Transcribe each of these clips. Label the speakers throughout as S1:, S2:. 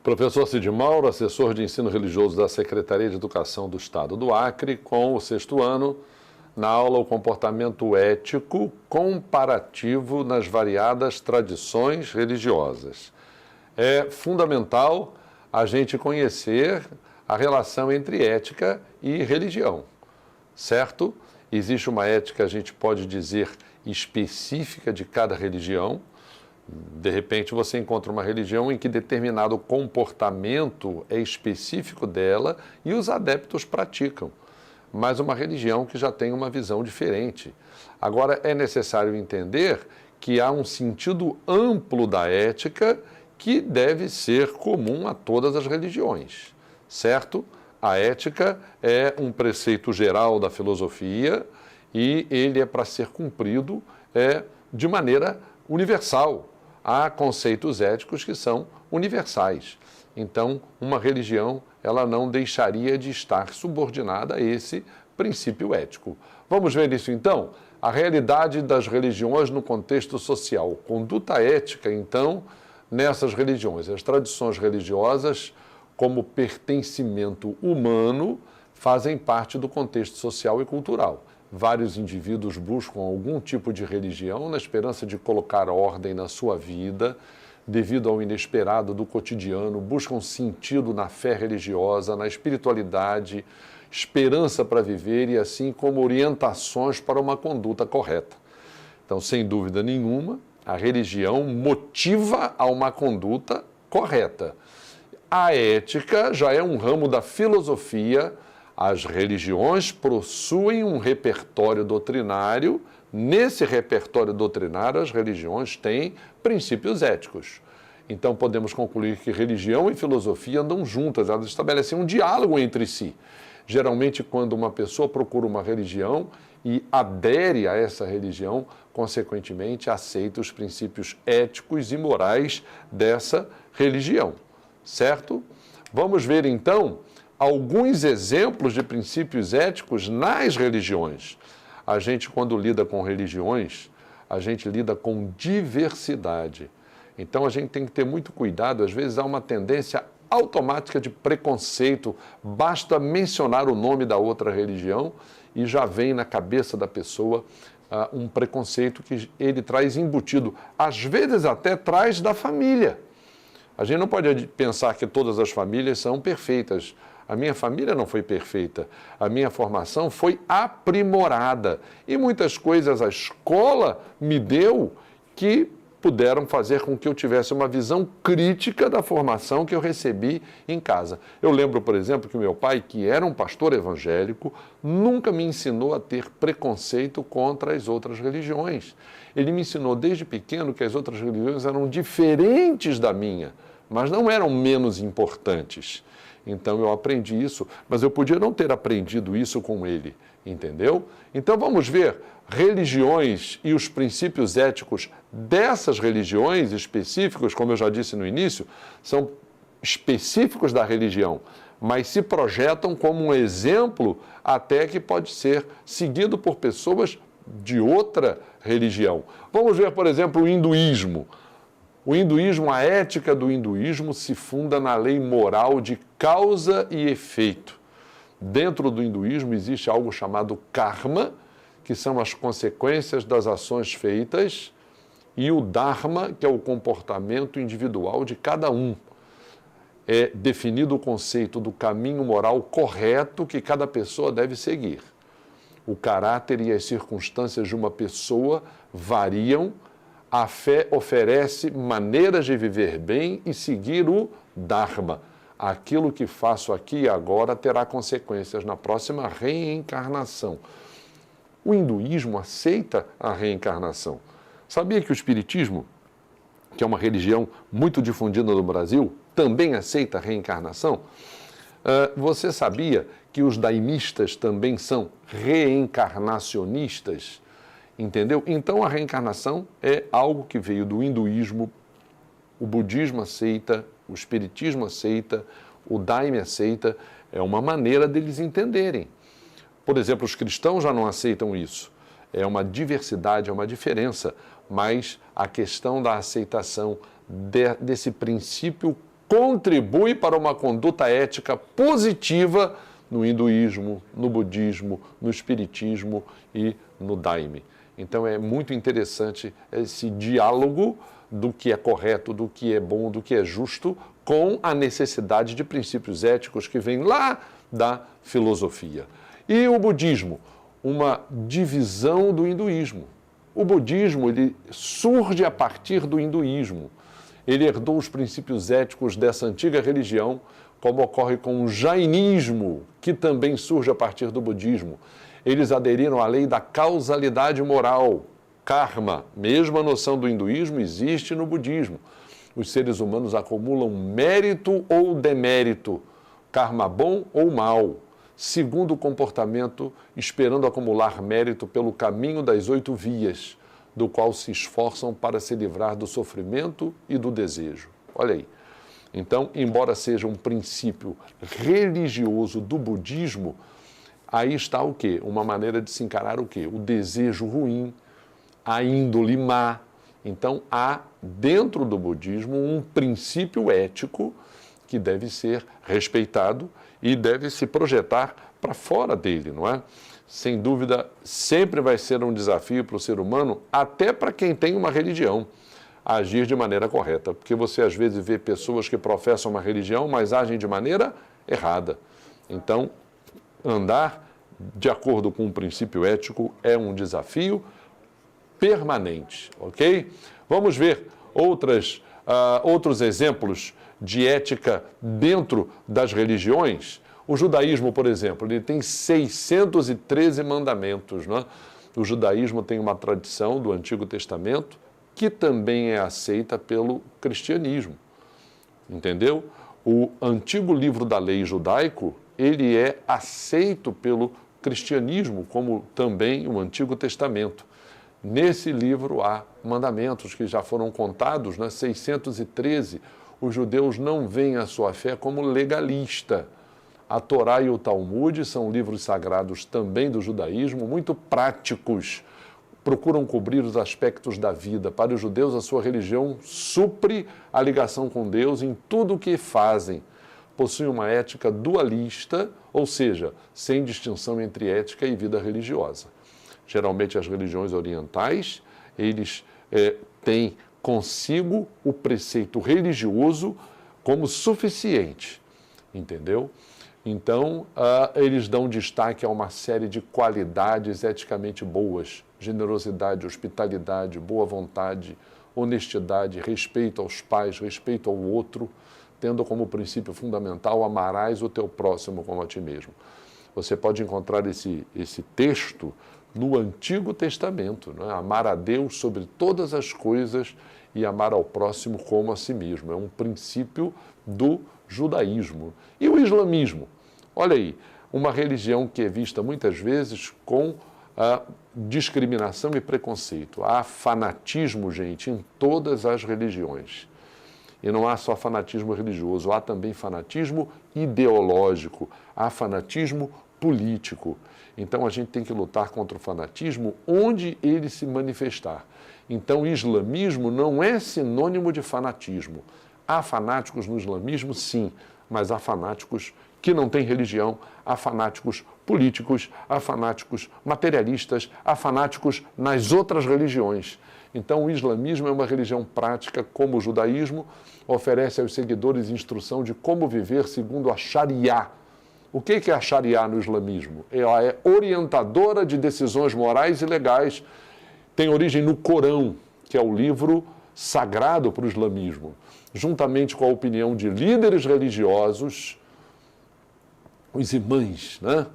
S1: Professor Cid Mauro, assessor de ensino religioso da Secretaria de Educação do Estado do Acre, com o 6º ano, na aula O Comportamento Ético Comparativo nas Variadas Tradições Religiosas. É fundamental a gente conhecer a relação entre ética e religião, certo? Existe uma ética, a gente pode dizer, específica de cada religião. De repente você encontra uma religião em que determinado comportamento é específico dela e os adeptos praticam, mas uma religião que já tem uma visão diferente. Agora é necessário entender que há um sentido amplo da ética que deve ser comum a todas as religiões, certo? A ética é um preceito geral da filosofia e ele é para ser cumprido de maneira universal. Há conceitos éticos que são universais. Então, uma religião, ela não deixaria de estar subordinada a esse princípio ético. Vamos ver isso então? A realidade das religiões no contexto social. Conduta ética, então, nessas religiões. As tradições religiosas, como pertencimento humano, fazem parte do contexto social e cultural. Vários indivíduos buscam algum tipo de religião na esperança de colocar ordem na sua vida, devido ao inesperado do cotidiano, buscam sentido na fé religiosa, na espiritualidade, esperança para viver e assim como orientações para uma conduta correta. Então, sem dúvida nenhuma, a religião motiva a uma conduta correta. A ética já é um ramo da filosofia. As religiões possuem um repertório doutrinário. Nesse repertório doutrinário, as religiões têm princípios éticos. Então, podemos concluir que religião e filosofia andam juntas, elas estabelecem um diálogo entre si. Geralmente, quando uma pessoa procura uma religião e adere a essa religião, consequentemente, aceita os princípios éticos e morais dessa religião, certo? Vamos ver, então, alguns exemplos de princípios éticos nas religiões. A gente, quando lida com religiões, a gente lida com diversidade. Então, a gente tem que ter muito cuidado. Às vezes, há uma tendência automática de preconceito. Basta mencionar o nome da outra religião e já vem na cabeça da pessoa um preconceito que ele traz embutido. Às vezes, até traz da família. A gente não pode pensar que todas as famílias são perfeitas. A minha família não foi perfeita, a minha formação foi aprimorada e muitas coisas a escola me deu que puderam fazer com que eu tivesse uma visão crítica da formação que eu recebi em casa. Eu lembro, por exemplo, que meu pai, que era um pastor evangélico, nunca me ensinou a ter preconceito contra as outras religiões. Ele me ensinou desde pequeno que as outras religiões eram diferentes da minha, mas não eram menos importantes. Então, eu aprendi isso, mas eu podia não ter aprendido isso com ele, entendeu? Então, vamos ver religiões e os princípios éticos dessas religiões específicos, como eu já disse no início, são específicos da religião, mas se projetam como um exemplo até que pode ser seguido por pessoas de outra religião. Vamos ver, por exemplo, o hinduísmo. O hinduísmo, a ética do hinduísmo se funda na lei moral de causa e efeito. Dentro do hinduísmo existe algo chamado karma, que são as consequências das ações feitas, e o dharma, que é o comportamento individual de cada um. É definido o conceito do caminho moral correto que cada pessoa deve seguir. O caráter e as circunstâncias de uma pessoa variam. A fé oferece maneiras de viver bem e seguir o Dharma. Aquilo que faço aqui e agora terá consequências na próxima reencarnação. O hinduísmo aceita a reencarnação. Sabia que o espiritismo, que é uma religião muito difundida no Brasil, também aceita a reencarnação? Você sabia que os daimistas também são reencarnacionistas? Entendeu? Então, a reencarnação é algo que veio do hinduísmo, o budismo aceita, o espiritismo aceita, o daime aceita, é uma maneira deles entenderem. Por exemplo, os cristãos já não aceitam isso. É uma diversidade, é uma diferença, mas a questão da aceitação desse princípio contribui para uma conduta ética positiva no hinduísmo, no budismo, no espiritismo e no daime. Então é muito interessante esse diálogo do que é correto, do que é bom, do que é justo, com a necessidade de princípios éticos que vem lá da filosofia. E o budismo, uma divisão do hinduísmo. O budismo ele surge a partir do hinduísmo. Ele herdou os princípios éticos dessa antiga religião, como ocorre com o jainismo, que também surge a partir do budismo. Eles aderiram à lei da causalidade moral, karma. Mesma noção do hinduísmo existe no budismo. Os seres humanos acumulam mérito ou demérito, karma bom ou mal, segundo o comportamento, esperando acumular mérito pelo caminho das 8 vias, do qual se esforçam para se livrar do sofrimento e do desejo. Olha aí. Então, embora seja um princípio religioso do budismo, aí está o quê? Uma maneira de se encarar o quê? O desejo ruim, a índole má. Então, há dentro do budismo um princípio ético que deve ser respeitado e deve se projetar para fora dele, não é? Sem dúvida, sempre vai ser um desafio para o ser humano, até para quem tem uma religião, agir de maneira correta. Porque você, às vezes, vê pessoas que professam uma religião, mas agem de maneira errada. Então, andar de acordo com um princípio ético é um desafio permanente, ok? Vamos ver outros exemplos de ética dentro das religiões. O judaísmo, por exemplo, ele tem 613 mandamentos, não é? O judaísmo tem uma tradição do Antigo Testamento que também é aceita pelo cristianismo, entendeu? O antigo livro da lei judaico, ele é aceito pelo cristianismo, como também o Antigo Testamento. Nesse livro há mandamentos que já foram contados, né? 613. Os judeus não veem a sua fé como legalista. A Torá e o Talmud são livros sagrados também do judaísmo, muito práticos. Procuram cobrir os aspectos da vida. Para os judeus, a sua religião supre a ligação com Deus em tudo o que fazem. Possuem uma ética dualista, ou seja, sem distinção entre ética e vida religiosa. Geralmente, as religiões orientais, eles têm consigo o preceito religioso como suficiente, entendeu? Então, eles dão destaque a uma série de qualidades eticamente boas: generosidade, hospitalidade, boa vontade, honestidade, respeito aos pais, respeito ao outro, tendo como princípio fundamental: amarás o teu próximo como a ti mesmo. Você pode encontrar esse texto no Antigo Testamento, né? Amar a Deus sobre todas as coisas e amar ao próximo como a si mesmo. É um princípio do judaísmo. E o islamismo? Olha aí, uma religião que é vista muitas vezes com discriminação e preconceito. Há fanatismo, gente, em todas as religiões. E não há só fanatismo religioso, há também fanatismo ideológico, há fanatismo político. Então, a gente tem que lutar contra o fanatismo onde ele se manifestar. Então, o islamismo não é sinônimo de fanatismo. Há fanáticos no islamismo, sim, mas há fanáticos que não têm religião, há fanáticos políticos, há fanáticos materialistas, há fanáticos nas outras religiões. Então, o islamismo é uma religião prática, como o judaísmo, oferece aos seguidores instrução de como viver segundo a Sharia. O que é a Sharia no islamismo? Ela é orientadora de decisões morais e legais. Tem origem no Corão, que é o livro sagrado para o islamismo. Juntamente com a opinião de líderes religiosos, os imãs, né?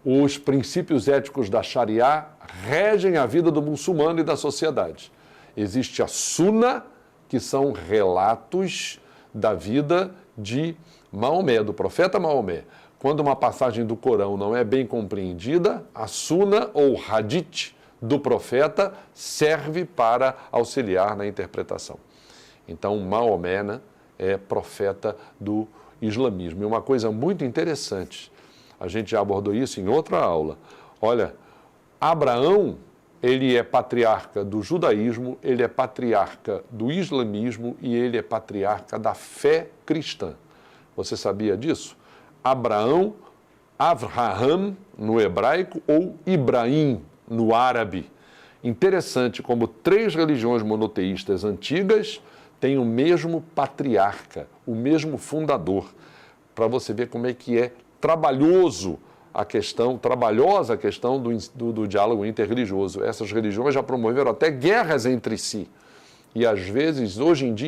S1: Os princípios éticos da Sharia regem a vida do muçulmano e da sociedade. Existe a Sunna, que são relatos da vida de Maomé, do profeta Maomé. Quando uma passagem do Corão não é bem compreendida, a Sunna ou Hadith do profeta serve para auxiliar na interpretação. Então, Maomé, né, é profeta do islamismo. E uma coisa muito interessante, a gente já abordou isso em outra aula. Olha, Abraão ele é patriarca do judaísmo, ele é patriarca do islamismo e ele é patriarca da fé cristã. Você sabia disso? Abraão, Avraham no hebraico ou Ibrahim no árabe. Interessante como 3 religiões monoteístas antigas têm o mesmo patriarca, o mesmo fundador, para você ver como é que é trabalhosa a questão do diálogo interreligioso. Essas religiões já promoveram até guerras entre si. E às vezes,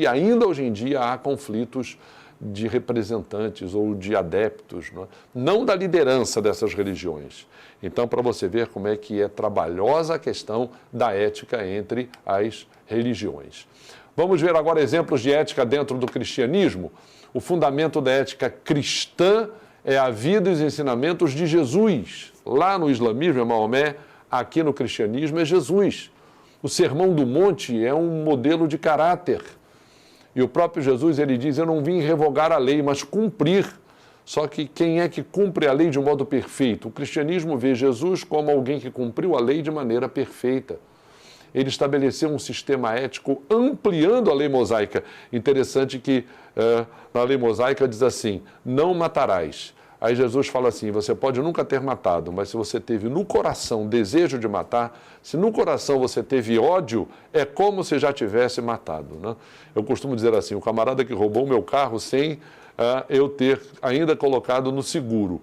S1: ainda hoje em dia, há conflitos de representantes ou de adeptos, não da liderança dessas religiões. Então, para você ver como é que é trabalhosa a questão da ética entre as religiões. Vamos ver agora exemplos de ética dentro do cristianismo. O fundamento da ética cristã é a vida e os ensinamentos de Jesus. Lá no islamismo é Maomé, aqui no cristianismo é Jesus. O Sermão do Monte é um modelo de caráter. E o próprio Jesus, ele diz, eu não vim revogar a lei, mas cumprir. Só que quem é que cumpre a lei de um modo perfeito? O cristianismo vê Jesus como alguém que cumpriu a lei de maneira perfeita. Ele estabeleceu um sistema ético ampliando a lei mosaica. Interessante que na lei mosaica diz assim, não matarás. Aí Jesus fala assim, você pode nunca ter matado, mas se você teve no coração desejo de matar, se no coração você teve ódio, é como se já tivesse matado. Né? Eu costumo dizer assim, o camarada que roubou o meu carro sem eu ter ainda colocado no seguro.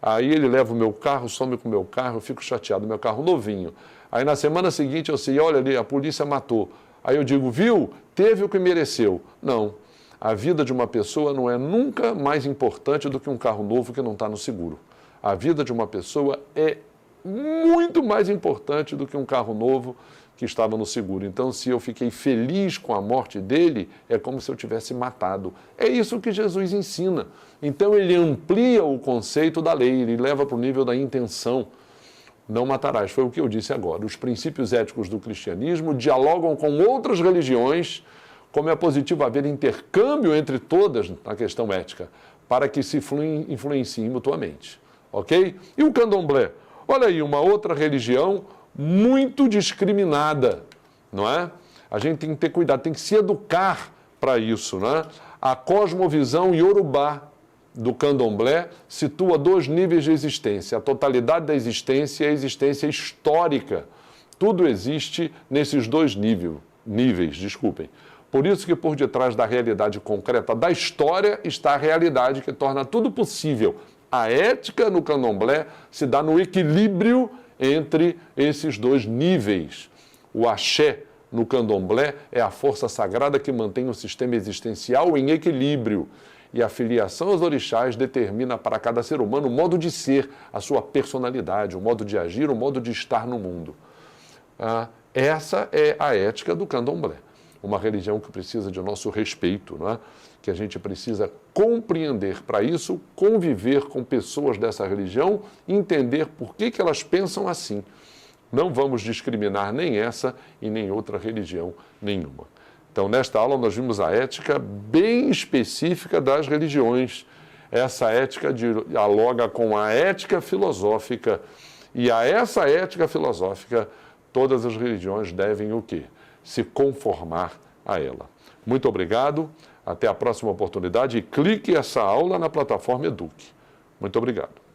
S1: Aí ele leva o meu carro, some com o meu carro, eu fico chateado, meu carro novinho. Aí na semana seguinte eu sei, olha ali, a polícia matou. Aí eu digo, viu, teve o que mereceu. Não, a vida de uma pessoa não é nunca mais importante do que um carro novo que não está no seguro. A vida de uma pessoa é muito mais importante do que um carro novo que estava no seguro. Então, se eu fiquei feliz com a morte dele, é como se eu tivesse matado. É isso que Jesus ensina. Então, ele amplia o conceito da lei, ele leva para o nível da intenção. Não matarás, foi o que eu disse agora. Os princípios éticos do cristianismo dialogam com outras religiões, como é positivo haver intercâmbio entre todas na questão ética, para que se influenciem mutuamente. Ok? E o candomblé? Olha aí, uma outra religião muito discriminada, não é? A gente tem que ter cuidado, tem que se educar para isso, não é? A cosmovisão iorubá do candomblé situa 2 níveis de existência, a totalidade da existência e a existência histórica. Tudo existe nesses 2 níveis. Por isso que por detrás da realidade concreta da história está a realidade que torna tudo possível. A ética no candomblé se dá no equilíbrio entre esses 2 níveis. O axé no candomblé é a força sagrada que mantém o sistema existencial em equilíbrio. E a filiação aos orixás determina para cada ser humano o modo de ser, a sua personalidade, o modo de agir, o modo de estar no mundo. Essa é a ética do candomblé. Uma religião que precisa de nosso respeito, não é? Que a gente precisa compreender. Para isso, conviver com pessoas dessa religião, entender por que elas pensam assim. Não vamos discriminar nem essa e nem outra religião nenhuma. Então, nesta aula, nós vimos a ética bem específica das religiões. Essa ética dialoga com a ética filosófica. E a essa ética filosófica, todas as religiões devem o quê? Se conformar a ela. Muito obrigado, até a próxima oportunidade e clique essa aula na plataforma Eduque. Muito obrigado.